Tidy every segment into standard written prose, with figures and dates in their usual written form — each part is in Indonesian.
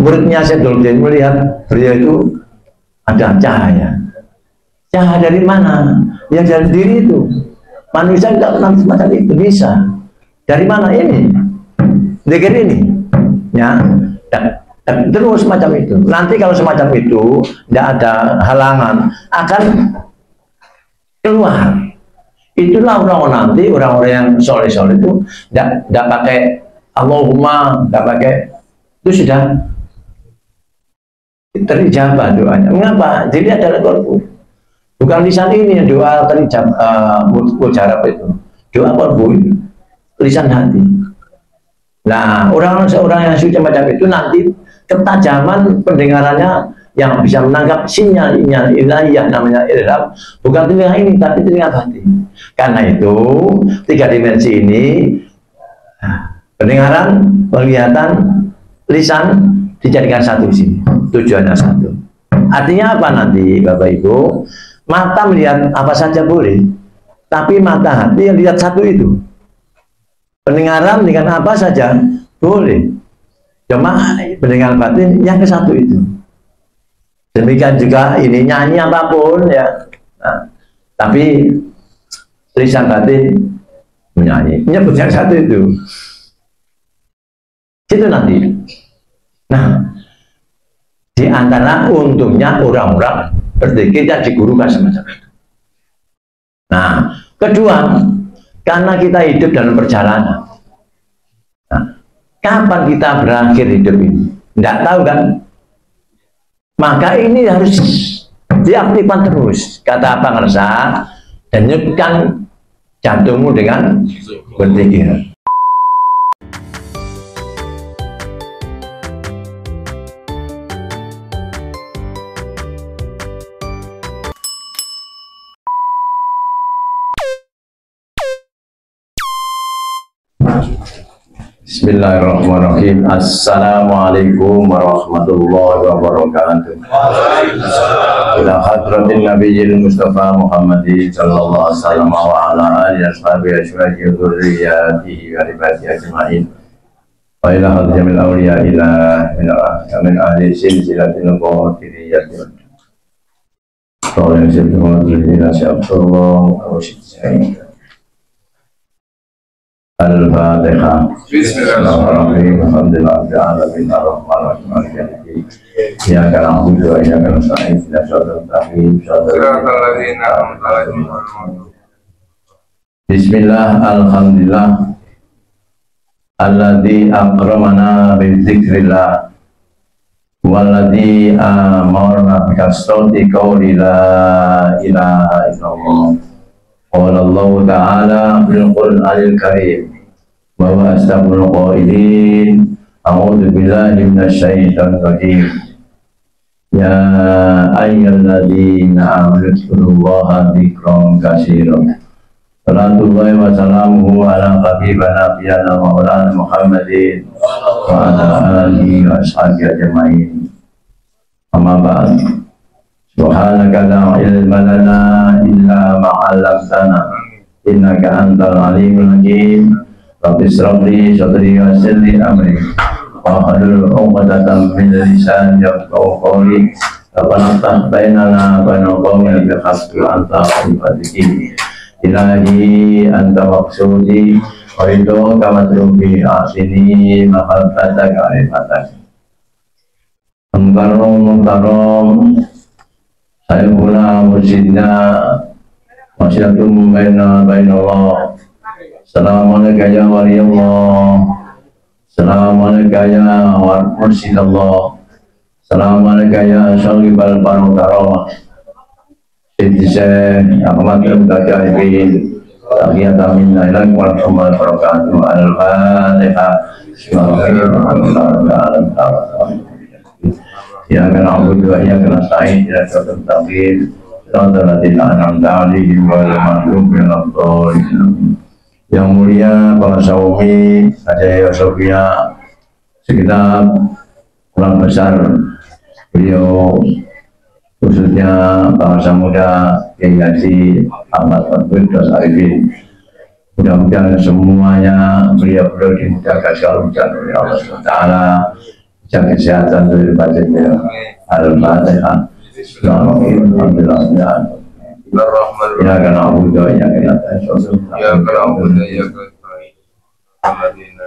muridnya Syekh Duluddin melihat beliau itu ada cahaya. Cahaya dari mana? Ya dari diri itu. Manusia tidak pernah semacam itu bisa. Dari mana ini? Zikir ini. Ya. Dan terus semacam itu. Nanti kalau semacam itu tidak ada halangan akan keluar. Itulah orang-orang nanti, orang-orang yang soleh-soleh itu tidak pakai Allahumma, tidak pakai, itu sudah terijabah doanya. Mengapa? Jadi adalah korbu. Bukan lisan ini yang doa terijabah, mujarab itu. Doa korbu itu, lisan hati. Nah, orang-orang yang suci macam itu nanti ketajaman pendengarannya yang bisa menangkap sinyal ilahiyah namanya irham, bukan telinga ini tapi telinga hati. Karena itu 3 dimensi ini, pendengaran, penglihatan, lisan dijadikan satu sini. Tujuannya satu. Artinya apa nanti Bapak Ibu? Mata melihat apa saja boleh, tapi mata hati yang lihat satu itu. Pendengaran dengan apa saja boleh, cuma pendengaran batin yang ke satu itu. Demikian juga ini nyanyi apapun ya, nah, tapi lisan batin menyanyi, nyebut yang satu itu. Itu nanti. Nah, di antara untungnya orang-orang berzikir yang digurukan semacam itu. Nah, kedua, karena kita hidup dalam perjalanan. Nah, kapan kita berakhir hidup ini? Tidak tahu kan? Maka ini harus diaktifkan terus, kata Abang Resa, dan nyutkan jantungmu dengan berzikir. Bismillahirrahmanirrahim. Assalamualaikum warahmatullahi wabarakatuh. Ila hadratin nabiyil mustafa Muhammadin sallallahu alaihi wasallam wa ala alihi washabihi asyrati dzurriyyatihi wa ibadihi ajmain. Wa ila hadratil awliya ila min ahli silsilatin qadiriyyatin. Qala sayyidina Rasulullah sallallahu alaihi wasallam. Al-Fatihah. Bismillahirrahmanirrahim. Alhamdulillahirabbil alamin arrahmanirrahim maliki yaumiddin. Iyyaka na'budu wa iyyaka nasta'in. Ihdinas siratal mustaqim. Shiratal ladzina an'amta 'alaihim. Bismillah, alhamdulillah. Alladzi akramana bi dzikrillah. Walladzi amarna bi kasrati qouli la ilaha illallah. Qala Allah Ta'ala fil Qur'anil Karim wa huwa asdaqul qailin. A'udzu billahi minasyaitonir rajim. Ya ayyuhalladzina amanu dzkurullaha dzikran katsiran. Salatullahi wa salamuhu ala habibina nabiyina maulana Muhammadin wa ala alihi wa ashabihi ajmain. Amma ba'd. Subhanaka la ilma lana illa ma 'allamtana innaka antal alimul hakim. Rabbi ishrah li sadri wa yassir li amri wahlul 'uqdatam min lisani yafqahu qawli. Rabbana iftah bainana wa baina qaumina bil haqqi wa anta khairul fatihin. Ilahi anta maqsudi wa ridho kama turubi asini mahabbataka alifataka. Mukarram saya pula mursyidna masyaratum baina Allah. Assalamualaikum ya waliyallah. Assalamualaikum ya mursyidallah. Assalamualaikum ya syaribal karamah. Sayyidi Syekh Ahmad Al-Mutajahirin. Tahiyatan minna ilaikum warahmatullahi wabarakatuh. Al-Fatihah. Bismillahirrahmanirrahim. Ya kana abudu wa ya kana sa'id ya suratul taqim suratul ladzina an'amta 'alaihim ghairil maghdubi 'alaihim. Yang mulia Pak Saumi Haji Sofia sekitar kurang besar beliau, khususnya bangsa muda Kiai Haji Ahmad Firdaus Arifin. Mudah-mudahan semuanya beliau dimudahkan segala urusan oleh Allah SWT, jaga kesehatan dari badannya. Al-Fatihah. Alhamdulillah. Ya kana abudu ya kana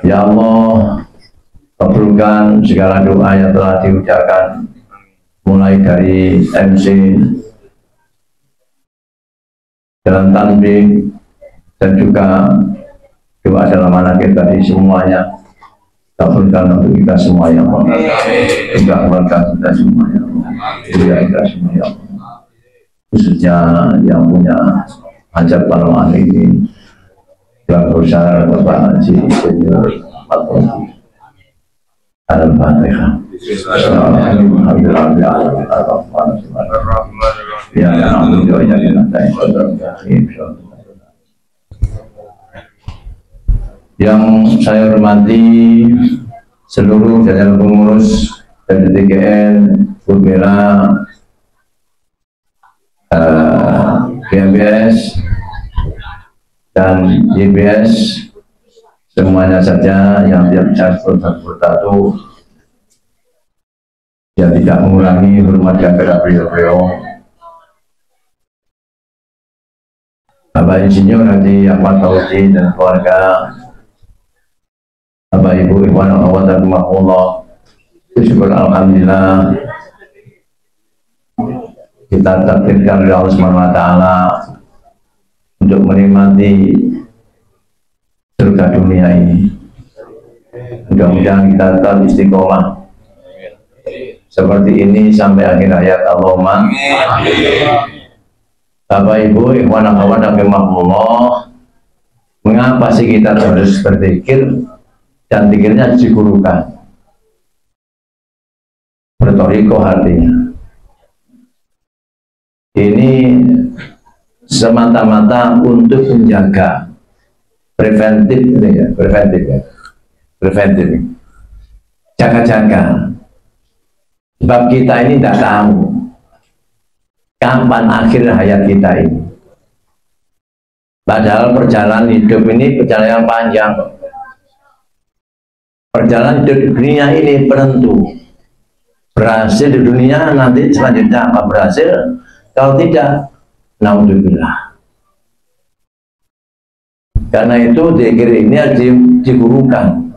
Ya Allah, kabulkan segala doa yang telah diucapkan mulai dari MC dalam tanbih dan juga doa dalam anak kita tadi semuanya kabulkan untuk kita semua ya Allah. Juga keluarga kita semua ya Allah. Ya kita semua ya Allah. Khususnya yang punya hajat pada hari ini yang berusaha Bapak Haji Senior Al-Fatihah. Alhamdulillah ya yang saya hormati seluruh jajaran pengurus dari TGN, Bumera, GMBS dan YBS, semuanya saja yang tidak bisa bersatu yang tidak mengurangi hormat kepada beliau-beliau. Bapak Insinyur Haji Ahmad Fauzi dan keluarga, Bapak Ibu Ikhwan Akhwat Rahimahullah, syukur alhamdulillah kita takdirkan oleh Allah SWT untuk menikmati surga dunia ini. Mudah-mudahan kita tetap istiqomah seperti ini sampai akhir hayat. Allahumma. Bapak Ibu Ikhwan Akhwat Rahimahullah, mengapa sih kita harus berzikir dan zikirnya digurukan? Bertoriko artinya ini semata-mata untuk menjaga preventif ya, preventif jaga-jaga, sebab kita ini tidak tahu kapan akhir hayat kita ini. Padahal perjalanan hidup ini perjalanan yang panjang. Perjalanan hidup di dunia ini penentu. Berhasil di dunia, nanti selanjutnya apa berhasil? Kalau tidak, naudzubillah. Karena itu zikir ini harus digurukan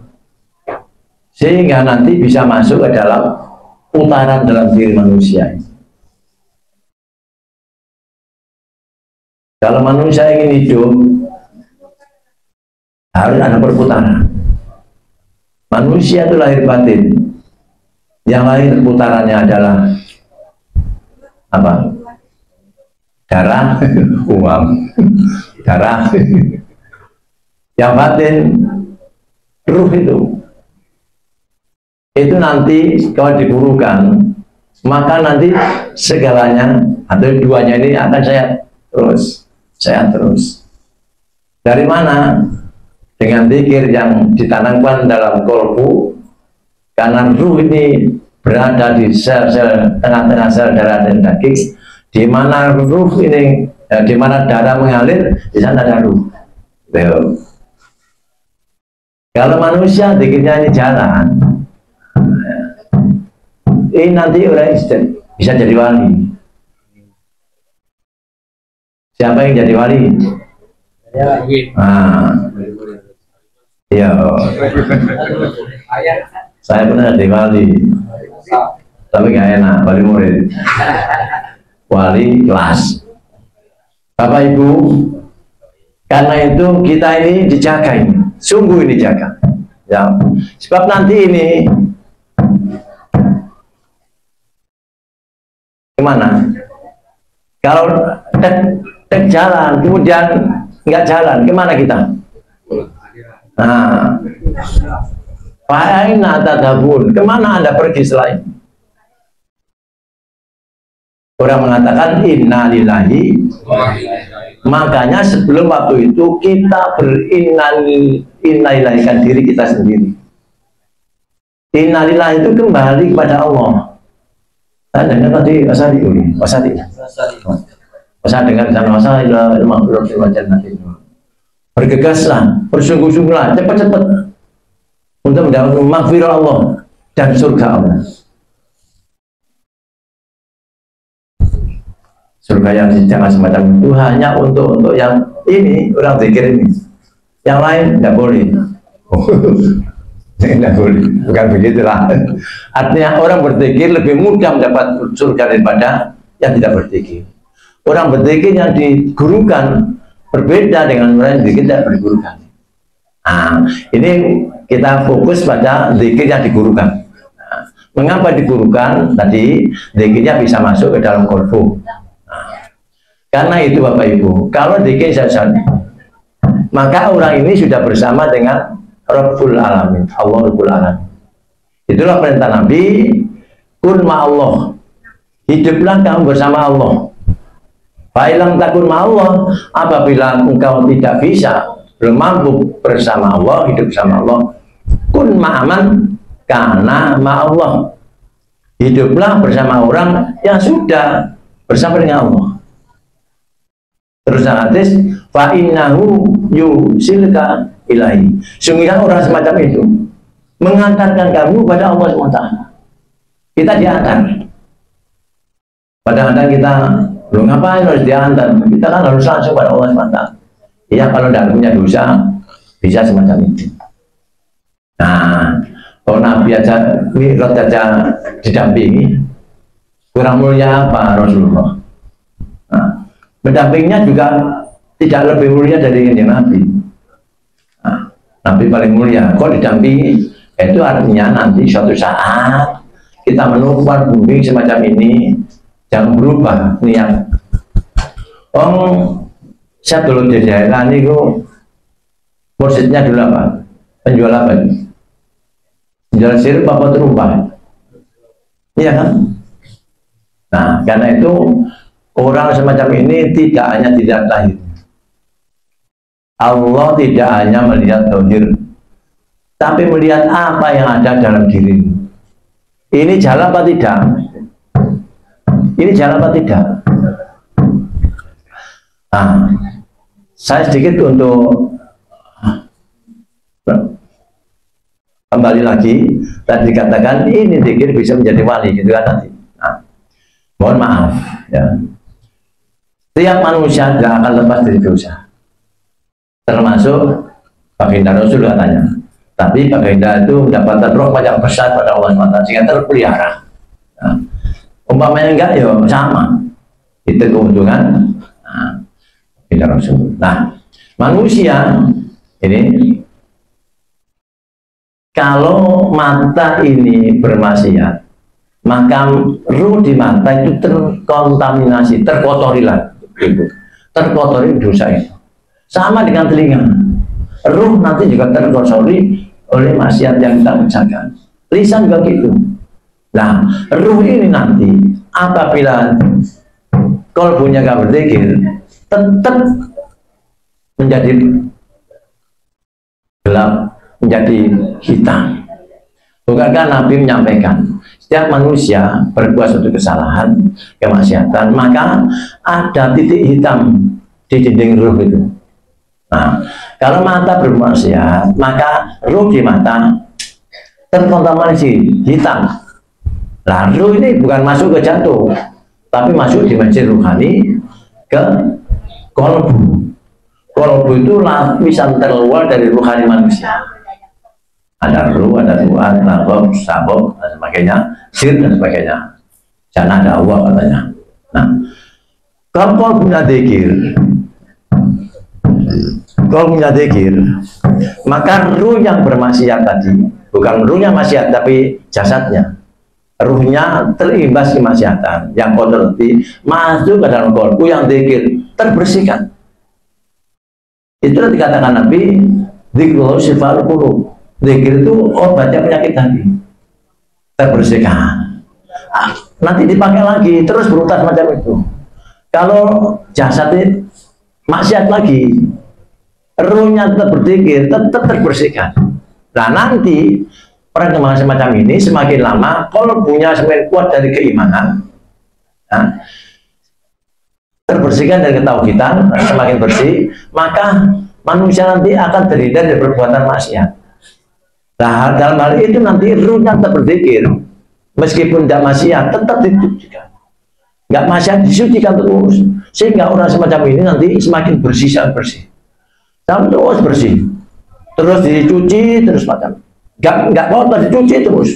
sehingga nanti bisa masuk ke dalam putaran dalam diri manusia. Kalau manusia ingin hidup, harus ada perputaran. Manusia itu lahir batin. Yang lain putarannya adalah apa? Darah, uang, darah. Yang batin, ruh itu nanti kalau digurukan, maka nanti segalanya atau duanya ini akan sehat terus. Dari mana? Dengan zikir yang ditanamkan dalam kolbu, karena ruh ini berada di sel-sel tengah-tengah sel darah dan daging. Di mana ruh ini, di mana darah mengalir, di sana ada ruh. Kalau manusia zikirnya ini jalan, ini nanti orang bisa jadi wali. Siapa yang jadi wali? Iya. Saya pernah jadi wali, tapi nggak enak, wali murid. Wali kelas. Bapak Ibu, karena itu kita ini dijaga ini, sungguh ini dijaga. Ya, sebab nanti ini gimana? Kalau tek jalan, kemudian nggak jalan, gimana kita? Nah, fa'aina tadhabun, kemana Anda pergi selain? Orang mengatakan inna lillahi, makanya sebelum waktu itu kita berinna-lillahikan diri kita sendiri. Inna lillahi itu kembali kepada Allah. Saya dengar tadi Wasadi dengar sama Wasadi nanti. Bergegaslah, bersungguh-sungguhlah, cepat-cepat untuk mendapat maghfirah Allah dan surga Allah. Surga yang jangan semacam itu hanya untuk yang ini, orang zikir ini. Yang lain tidak boleh. Tidak boleh, bukan begitulah. Artinya orang berzikir lebih mudah mendapat surga daripada yang tidak berzikir. Orang berzikir yang digurukan berbeda dengan orang yang zikir tidak digurukan. Nah, ini kita fokus pada zikir yang digurukan. Nah, mengapa digurukan? Tadi zikirnya bisa masuk ke dalam qalbu. Karena itu Bapak Ibu, kalau zikir saja, maka orang ini sudah bersama dengan Rabbul Alamin, Allah Rabbul Alamin. Itulah perintah Nabi, kun ma'allah, hiduplah kamu bersama Allah. Fa'ilam takun ma'allah, apabila engkau tidak bisa, belum mampu bersama Allah, hidup bersama Allah, kun ma'aman, karena ma'allah, hiduplah bersama orang yang sudah bersama dengan Allah. Terus hadis, fa innahu yusilka ilahi. Sungguhnya orang semacam itu mengantarkan kamu pada Allah SWT. Kita diantar. Padahal kita belum ngapain harus diantar. Kita kan harus langsung pada Allah SWT. Iya, kalau tidak punya dosa bisa semacam itu. Nah, kalau Nabi aja Mi'raj aja didampingi, kurang mulia apa Rasulullah? Nah, pendampingnya juga tidak lebih mulia dari yang Nabi. Nah, Nabi paling mulia. Kok didampingi? Itu artinya nanti suatu saat kita menemukan bumi semacam ini, jangan berubah niat. Saya dulu di daerah ini, mursidnya dulu apa? Penjual apa? Penjual sirup apa terumpah? Iya kan? Nah, karena itu orang semacam ini tidak hanya tidak lahir. Allah tidak hanya melihat zahir, tapi melihat apa yang ada dalam diri. Ini jalan apa tidak? Ini jalan apa tidak? Nah, saya sedikit untuk kembali lagi. Tadi dikatakan ini zikir bisa menjadi wali, gitu kan nanti. Nah, mohon maaf ya. Setiap manusia tidak akan lepas dari dosa, termasuk baginda Rasul katanya. Tapi baginda itu mendapatkan rahmat yang besar pada Allah SWT sehingga terpelihara. Nah, umpamanya enggak ya sama, itu keuntungan baginda Rasul. Nah, manusia ini kalau mata ini bermaksiat, maka ruh di mata itu terkontaminasi, terkotorilah. Terkotori dosa itu. Sama dengan telinga, ruh nanti juga terkotori oleh maksiat yang kita ucapkan. Lisan juga gitu. Nah, ruh ini nanti apabila kalbunya gak berzikir, tetap menjadi gelap, menjadi hitam. Bukankah Nabi menyampaikan, setiap manusia berbuat suatu kesalahan, kemaksiatan, maka ada titik hitam di dinding ruh itu. Nah, kalau mata bermaksiat, maka ruh di mata terkontaminasi hitam. Nah, ruh ini bukan masuk ke jantung, tapi masuk di dimensi rohani ke kolbu. Kolbu itu lapisan terluar dari rohani manusia. Ada ruh, ada Tuhan, nafsu, sabab, dan sebagainya, sir dan sebagainya. Jangan ada Allah katanya. Nah, kalau punya dzikir, maka ruh yang bermaksiat tadi, bukan ruhnya maksiat, tapi jasadnya, ruhnya terimbas kemaksiatan, yang kotor tadi masuk ke dalam kolbu yang dzikir, terbersihkan. Itulah dikatakan Nabi, dzikrullah syifa'ul qulub. Zikir itu obatnya penyakit hati, terbersihkan. Nanti dipakai lagi, terus berutas macam itu. Kalau jasadnya maksiat lagi, ruhnya tetap berzikir, tetap terbersihkan. Nah, nanti perkembangan semacam ini semakin lama, kalau punya semakin kuat dari keimanan, nah, terbersihkan dari ketauhidan, semakin bersih, maka manusia nanti akan terhindar dari perbuatan maksiat. Nah, dalam hal itu nanti ruhnya tetap berzikir, meskipun tidak maksiat tetap disucikan, nggak maksiat disucikan terus, sehingga orang semacam ini nanti semakin bersih sampai terus bersih, terus dicuci terus macam, nggak kotor dicuci terus.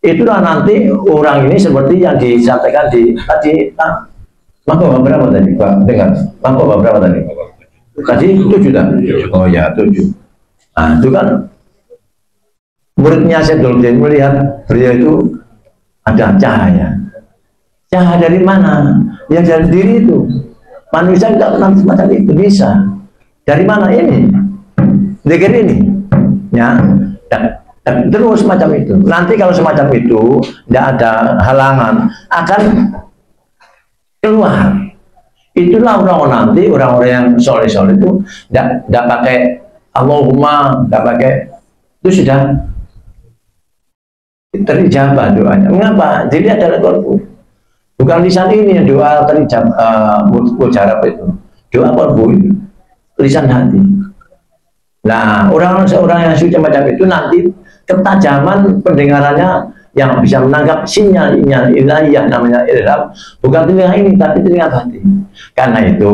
Itulah nanti orang ini seperti yang disampaikan di tadi. Mangkok berapa tadi Pak? Dengar, mangkok berapa tadi? Tadi 7 kan? Oh ya 7. Nah itu kan muridnya Syekhul melihat beliau itu ada cahaya. Cahaya dari mana? Ya dari diri itu. Manusia tidak pernah semacam itu bisa. Dari mana ini? Zikir ini. Ya. Dan terus semacam itu. Nanti kalau semacam itu tidak ada halangan akan keluar. Itulah orang-orang nanti, orang-orang yang soleh-soleh itu tidak pakai Allahumma, tidak pakai, itu sudah terijabah doanya. Mengapa? Jadi adalah korbu. Bukan lisan ini yang doa terijabah, mujarab itu. Doa korbu itu, lisan hati. Nah, orang-orang yang suci macam itu nanti ketajaman pendengarannya yang bisa menangkap sinyal ilahiyah namanya ilham, bukan telinga ini tapi telinga hati. Karena itu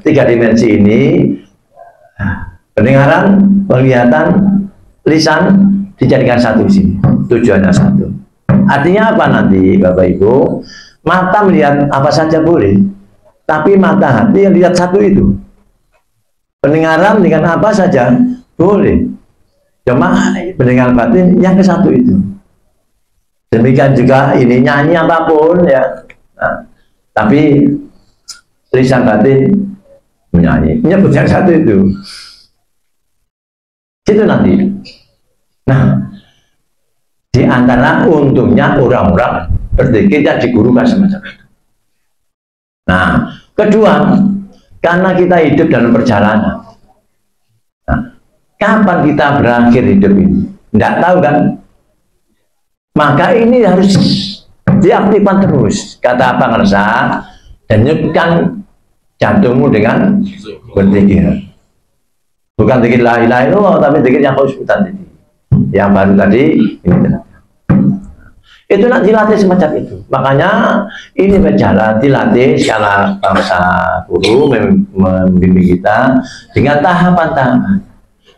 3 dimensi ini, pendengaran, penglihatan, lisan dijadikan satu sini, tujuannya satu. Artinya apa nanti Bapak Ibu? Mata melihat apa saja boleh, tapi mata hati yang lihat satu itu. Pendengaran dengan apa saja boleh, cuma pendengaran batin yang ke satu itu. Demikian juga ini nyanyi apapun ya, nah, tapi lisan batin menyanyi, nyebut yang satu itu nanti. Nah, di antara untungnya orang-orang berzikir yang digurukan semacam itu. Nah, kedua, karena kita hidup dalam perjalanan. Nah, kapan kita berakhir hidup ini? Tidak tahu kan? Maka ini harus diaktifkan terus. Kata Abang Resa, denyutkan jantungmu dengan berzikir. Bukan zikir la ilaha illallah, tapi zikir yang khusyuk tadi. Yang baru tadi ini. Itu nanti dilatih semacam itu. Makanya ini berjalan dilatih secara bangsa guru membimbing kita dengan tahapan-tahapan.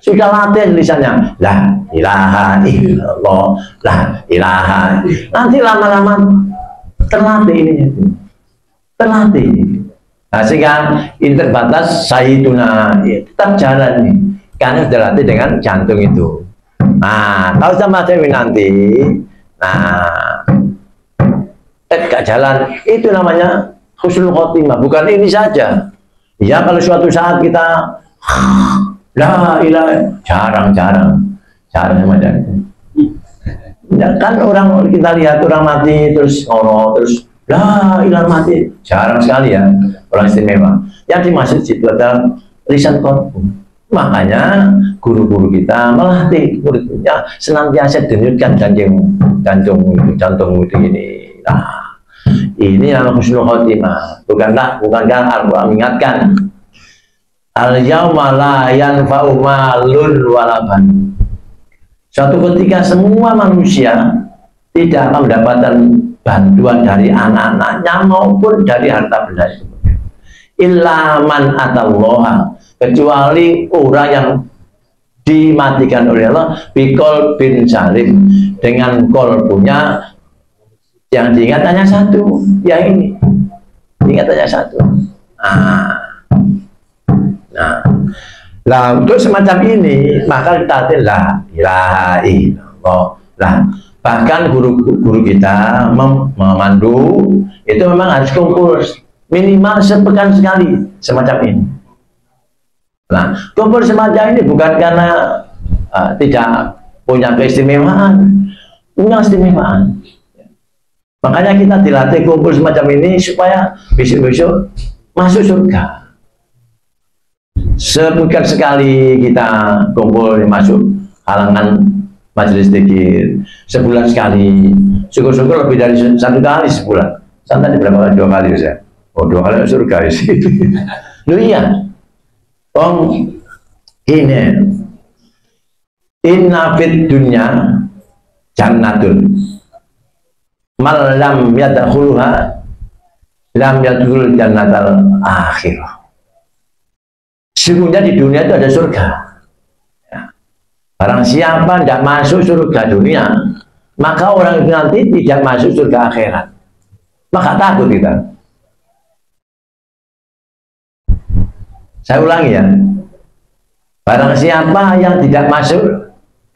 Sudah latih tulisannya la ilaha illallah, la ilaha. Nanti lama-lama terlatih ini, terlatih. Nah, sehingga ini terbatas sayyiduna tetap jalan nih, karena sudah latih dengan jantung itu. Nah, kalau sama cewek nanti, nah, gak jalan, itu namanya husnul khotimah. Bukan ini saja. Ya kalau suatu saat kita la ilaha, jarang semacam itu. Ya, kan orang kita lihat orang mati terus ngono terus la ilaha mati, jarang sekali ya orang istimewa. Yang dimaksud itu adalah lisan qalbu. Makanya guru-guru kita melatih muridnya senantiasa denyutkan jantung itu ini. Nah, ini yang husnul khotimah. Bukankah Al-Quran mengingatkan al-yauma la yanfa'u malun wala banun. Suatu ketika semua manusia tidak akan mendapatkan bantuan dari anak-anaknya maupun dari harta benda itu. Illa man atallaha, kecuali orang yang dimatikan oleh Allah bikol bin salim, dengan kolbunya yang diingat hanya satu, ya ini ingat hanya satu. Nah, untuk semacam ini maka kita la ilaha illallah. Nah, bahkan guru-guru kita memandu itu memang harus kumpul minimal sepekan sekali semacam ini. Nah, kumpul semacam ini bukan karena tidak punya keistimewaan, punya keistimewaan. Makanya kita dilatih kumpul semacam ini supaya besok-besok masuk surga. Sebulan sekali kita kumpul masuk halangan majelis zikir, sebulan sekali, syukur-syukur lebih dari 1 kali sebulan. Santai berapa kali? 2 kali ya. Oh, 2 kali surga sih. Loh iya. Ini Inna fid dunya jannatun man lam yadkhulha lam yadkhul jannatal akhirah. Sesungguhnya di dunia itu ada surga. Ya. Barang siapa tidak masuk surga dunia, maka orang itu nanti tidak masuk surga akhirat. Maka takut kita. Saya ulangi ya. Barang siapa yang tidak masuk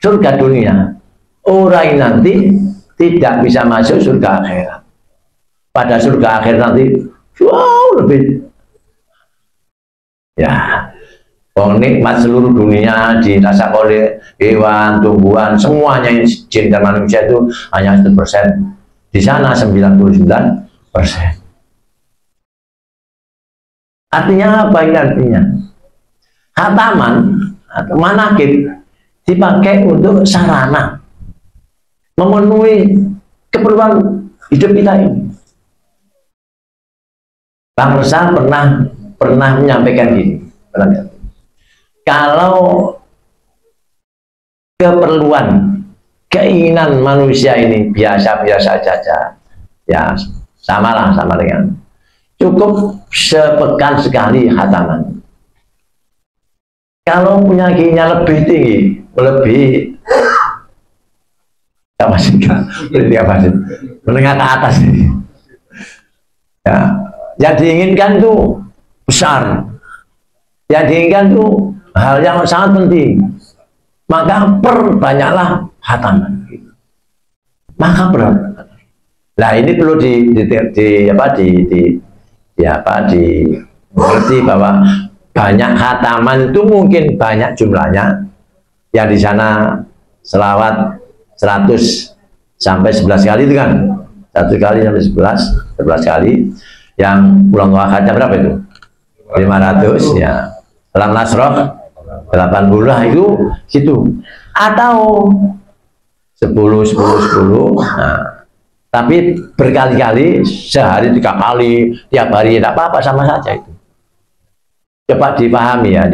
surga dunia, orang ini nanti tidak bisa masuk surga akhirat. Pada surga akhirat nanti wow, lebih ya, nikmat seluruh dunia dirasa oleh hewan, tumbuhan, semuanya jin dan manusia itu hanya 1%. Di sana 99%. Artinya apa ini artinya? Khataman atau manakib dipakai untuk sarana memenuhi keperluan hidup kita ini. Bang Resa pernah menyampaikan gini, kalau keperluan keinginan manusia ini biasa-biasa saja, ya sama dengan cukup sepekan sekali khataman. Kalau punya keinginan lebih tinggi, lebih apa sih, menengah ke atas ini, ya, yang diinginkan tuh besar, yang diinginkan tuh hal yang sangat penting, maka perbanyaklah khataman. Maka nah ini perlu dimengerti bahwa banyak khataman itu mungkin banyak jumlahnya, yang di sana selawat 100 sampai 11 kali itu kan, 1 kali sampai 11 kali. Yang ulang wakatnya berapa itu? 500 ya. Salam Nasroh 80 itu gitu. Atau 10. Nah, tapi berkali-kali, sehari 3 kali, tiap hari tidak apa-apa, sama saja itu. Coba dipahami ya,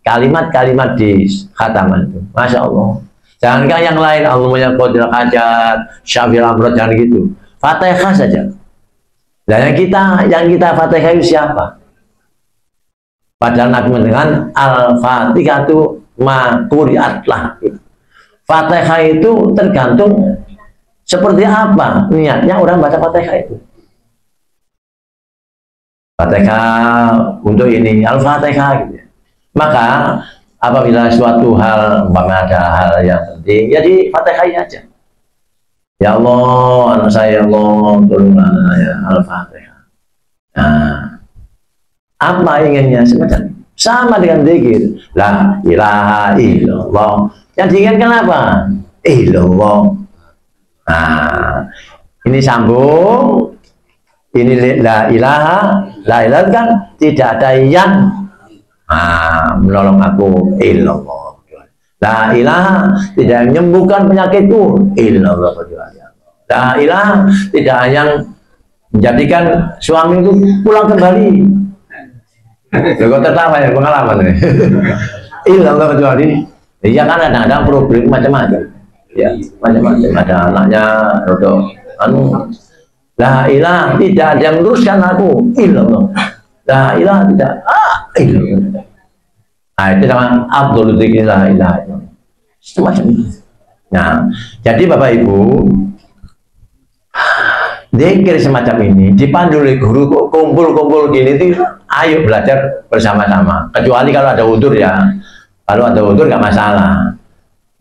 kalimat-kalimat di khataman itu, Masya Allah. Jangankan yang lain, Allahumma qadil hajat, syafil amrod, jangan gitu. Fatihah saja. Dan yang kita Fatihah itu siapa? Padahal Nabi dengan Al-Fatihah itu makuriatlah. Fatihah itu tergantung seperti apa niatnya orang baca Fatihah itu. Fatihah untuk ini, Al-Fatihah gitu. Maka apabila suatu hal, ada hal yang penting, ya di Fatihah aja. Ya Allah, anak saya, ya Allah, tolong anak saya, Al-Fatihah. Nah, apa inginnya semacam sama dengan zikir, la ilaha illallah. Yang diinginkan apa? Illallah. Nah, ini sambung. Ini la ilaha kan tidak ada yang menolong aku, illallah. La ilaha tidak menyembuhkan penyakitku, illallah. La ilaha tidak yang menjadikan suami itu pulang kembali. Kok tertawa ya, pengalaman ini. Illallah kecuali iya kan ada problem macam-macam. Ya, macam-macam. Ada anaknya rodok la ilaha tidak ada yang meluruskan aku, illallah. La ilaha tidak, illallah. Nah, itu namanya Abdul Dzikir la ilaha illallah. Semacam itu. Nah, jadi Bapak Ibu, zikir semacam ini dipandu oleh guru, kumpul-kumpul gini itu, ayo belajar bersama-sama. Kecuali kalau ada udzur ya. Kalau ada udzur nggak masalah.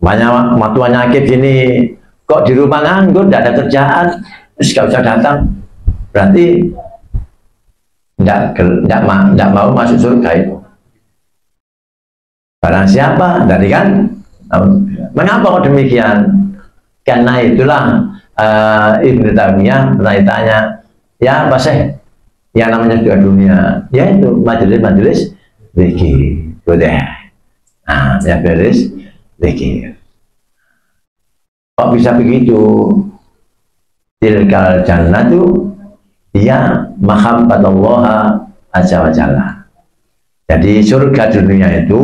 Banyak waktu penyakit gini, kok di rumah nganggur, tidak ada kerjaan, terus gak usah datang, berarti tidak mau masuk surga itu. Barang siapa dari kan? Mengapa kok demikian? Karena itulah Ibnu Taimiyah pernah ditanya, ya apa sih yang namanya surga dunia? Yaitu majelis-majelis zikir. Udah. Nah, ya beres zikir. Kok bisa begitu? Tilkal jannatu ya mahabbatullah azza wa jalla. Jadi surga dunia itu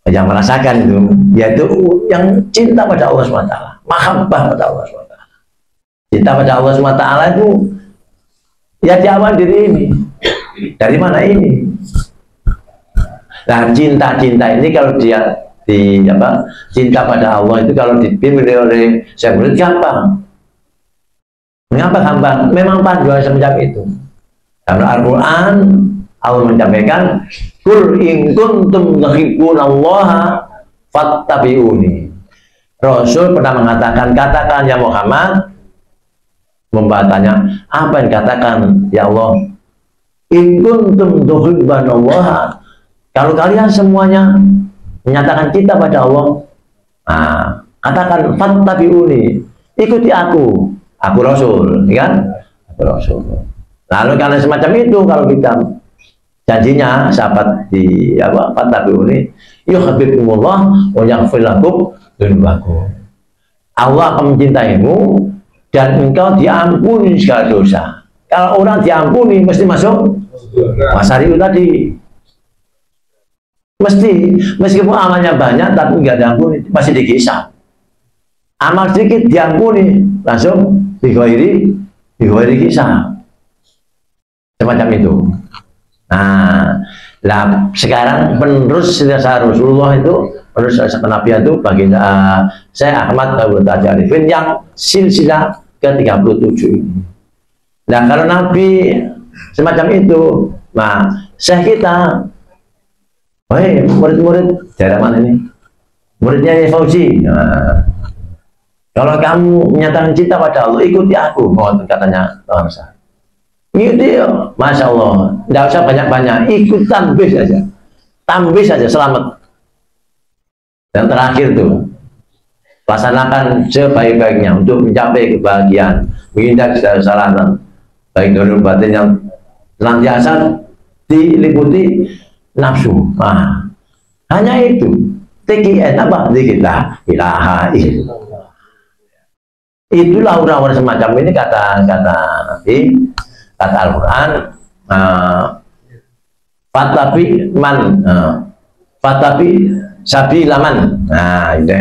yang merasakan itu, yaitu yang cinta pada Allah SWT, mahabbah pada Allah SWT. Cinta pada Allah SWT itu ya di awal diri ini. Dari mana ini? Nah, cinta ini kalau dia cinta pada Allah itu kalau dipimpin oleh saya murid gampang. Mengapa gampang? Memang panduan semacam itu. Karena Al-Quran Allah menyampaikan, "Qul in kuntum tuhibbunallaha fattabi'uni." Rasul pernah mengatakan, katakan ya Muhammad, membatanya, apa yang katakan ya Allah? In kuntum tuhibbunallaha, kalau kalian semuanya menyatakan cinta pada Allah, nah, katakan fattabi'uni, ikuti aku Rasul, kan? Aku Rasul. Lalu karena semacam itu, kalau kita janjinya sahabat di fattabi'uni yuhibbukumullah wa yaghfir lakum dzunubakum. Allah akan mencintaimu dan engkau diampuni segala dosa. Kalau orang diampuni mesti masuk Masari itu tadi. Mesti, meskipun amalnya banyak tapi nggak diampuni, masih dihisab. Amal sedikit diampuni, langsung dighairi hisab. Semacam itu. Nah, sekarang penerus Rasulullah itu, penerus kenabian itu baginda saya Ahmad Abdul Arifin yang silsilah ke-37 ini. Nah, kalau Nabi semacam itu, nah, Syekh kita, murid-murid daerah mana ini? Muridnya Fauzi. Nah, kalau kamu menyatakan cinta pada Allah, ikuti aku, katanya bangsa. Ikuti, Masya Allah, tidak usah banyak-banyak, ikut tambih saja, selamat. Dan terakhir tuh, laksanakan sebaik-baiknya untuk mencapai kebahagiaan, menghindar kesalahan, baik dari batin yang senantiasa diliputi nafsu. Nah, hanya itu. TKN apa? Kita ilaha illallah. Itulah orang-orang semacam ini kata Nabi, kata Al-Quran, fatabi sabilaman. Nah, itu.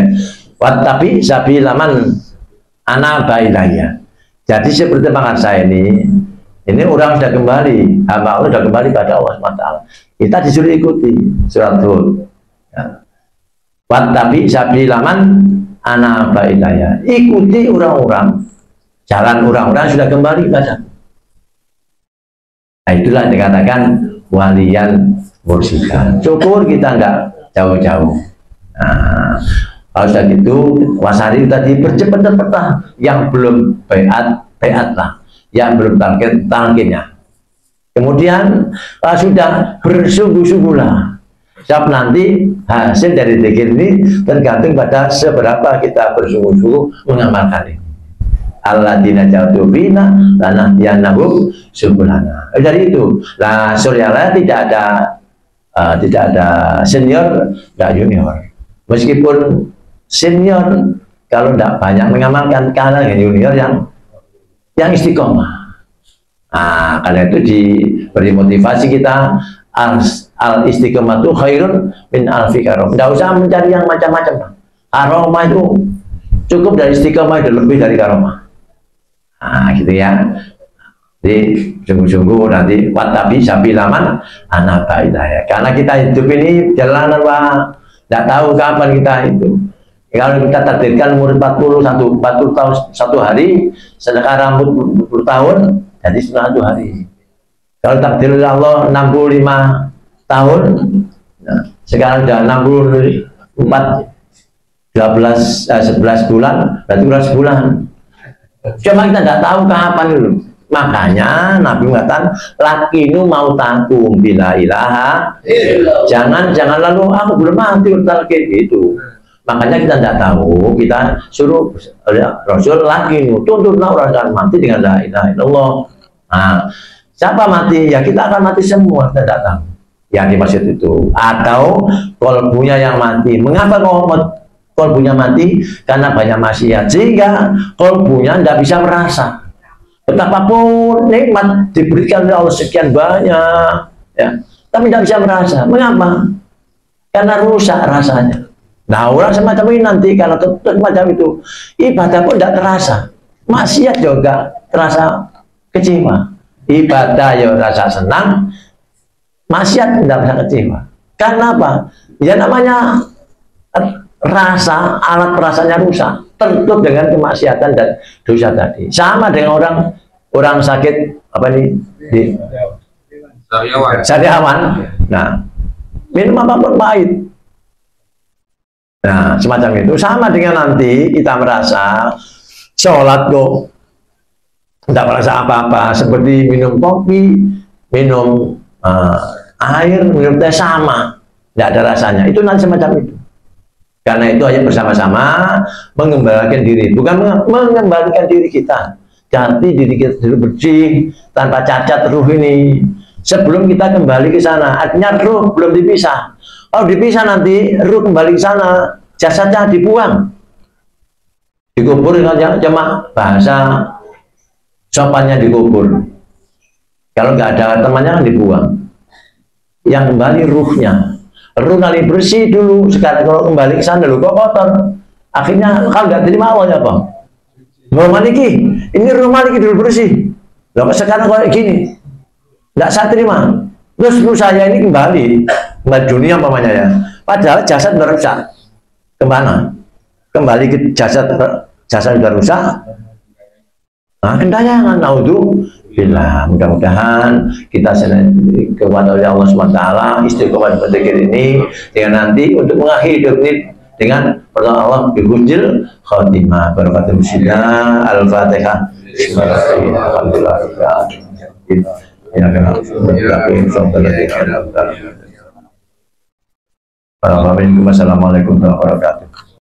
Fatabi sabilaman ana bailaya. Jadi seperti pangan saya ini orang sudah kembali, hamba Allah sudah kembali pada Allah SWT. Kita disuruh ikuti surat Hud. Wattabi sabilaman ana bailaya. Ikuti orang-orang, jalan orang-orang sudah kembali pada. Nah, itulah dikatakan waliyan mursyidkan. Syukur kita enggak jauh-jauh. Nah, kalau sudah gitu, wasari tadi percepat-cepatlah. Yang belum bayatlah. Yang belum talqinnya. Kemudian sudah bersungguh-sungguhlah. Sebab nanti hasil dari zikir ini tergantung pada seberapa kita bersungguh-sungguh mengamalkan ini. Alladzina jahadu fina lanahdiyannahum subulana. Dari itu, suryala tidak ada senior, tidak junior. Meskipun senior kalau tidak banyak mengamalkan, kalah dengan junior yang istiqomah. Nah, karena itu diberi motivasi kita, al istiqomatu khairun min alfi karom. Tidak usah mencari yang macam-macam. Karomah itu cukup dari istiqomah, itu lebih dari karomah. Nah, gitu ya. Jadi sungguh-sungguh nanti watabi sabilaman anak ya. Karena kita hidup ini jalanan, Pak. Tidak tahu kapan kita itu. Kalau kita takdirkan umur 40 tahun satu hari, sedangkan rambut 40 tahun, jadi 1 hari. Kalau takdir Allah 65 tahun, nah, sekarang sudah 64, 11 bulan, berarti kurang sebulan. Cuma kita tidak tahu kapan dulu. Makanya Nabi mengatakan, lakinu mau takum bila ilaha. Jangan lalu aku belum mati bertalqin itu. Makanya kita tidak tahu, kita suruh Rasul lakinu, tuntutlah orang akan mati dengan la ilaha illallah. Nah, siapa mati? Ya kita akan mati semua, kita tidak tahu. Yang dimaksud itu. Atau kolbunya yang mati. Mengapa kolbunya mati? Karena banyak maksiat, sehingga kolbunya tidak bisa merasa. Betapapun nikmat diberikan oleh Allah sekian banyak, ya, tapi tidak bisa merasa. Mengapa? karena rusak rasanya. Nah, orang semacam ini nanti kalau semacam itu ibadah pun tidak terasa, maksiat juga terasa kecewa. Ibadah ya rasa senang, maksiat tidak rasa kecewa. Karena apa? Ya namanya rasa, alat perasaannya rusak, tertutup dengan kemaksiatan dan dosa tadi. Sama dengan orang sakit apa nih di sariawan. Nah, minum apapun pahit. Nah, semacam itu. Sama dengan nanti kita merasa sholat kok tidak merasa apa-apa, seperti minum kopi, minum air, minum teh sama, tidak ada rasanya. Itu nanti semacam itu. Karena itu hanya bersama-sama mengembalikan diri, bukan mengembalikan diri kita. Jadi diri kita dulu bersih, tanpa cacat ruh ini. Sebelum kita kembali ke sana, artinya ruh belum dipisah. Kalau dipisah nanti ruh kembali ke sana, jasadnya dibuang, dikubur dengan cuma bahasa sopannya dikubur. Kalau nggak ada temannya kan dibuang. Yang kembali ruhnya. Ruh kali bersih dulu, sekarang kalau kembali ke sana dulu kok kotor. Akhirnya kalau nggak terima awalnya apa? Ruh maliki, ini ruh maliki dulu bersih. Lalu sekarang kayak gini, nggak saya terima. Terus ruh saya ini kembali dunia umpamanya ya. Padahal jasad sudah rusak. Kemana? Kembali ke jasad sudah rusak. Nah, kendayangan naudzubillah. Mudah-mudahan kita kepada Allah SWT istiqomah pada ini dengan nanti untuk mengakhiri hidup ini dengan pertolongan Allah bihujil khatimah barakatul musyidah al-fatihah. Assalamualaikum warahmatullahi wabarakatuh.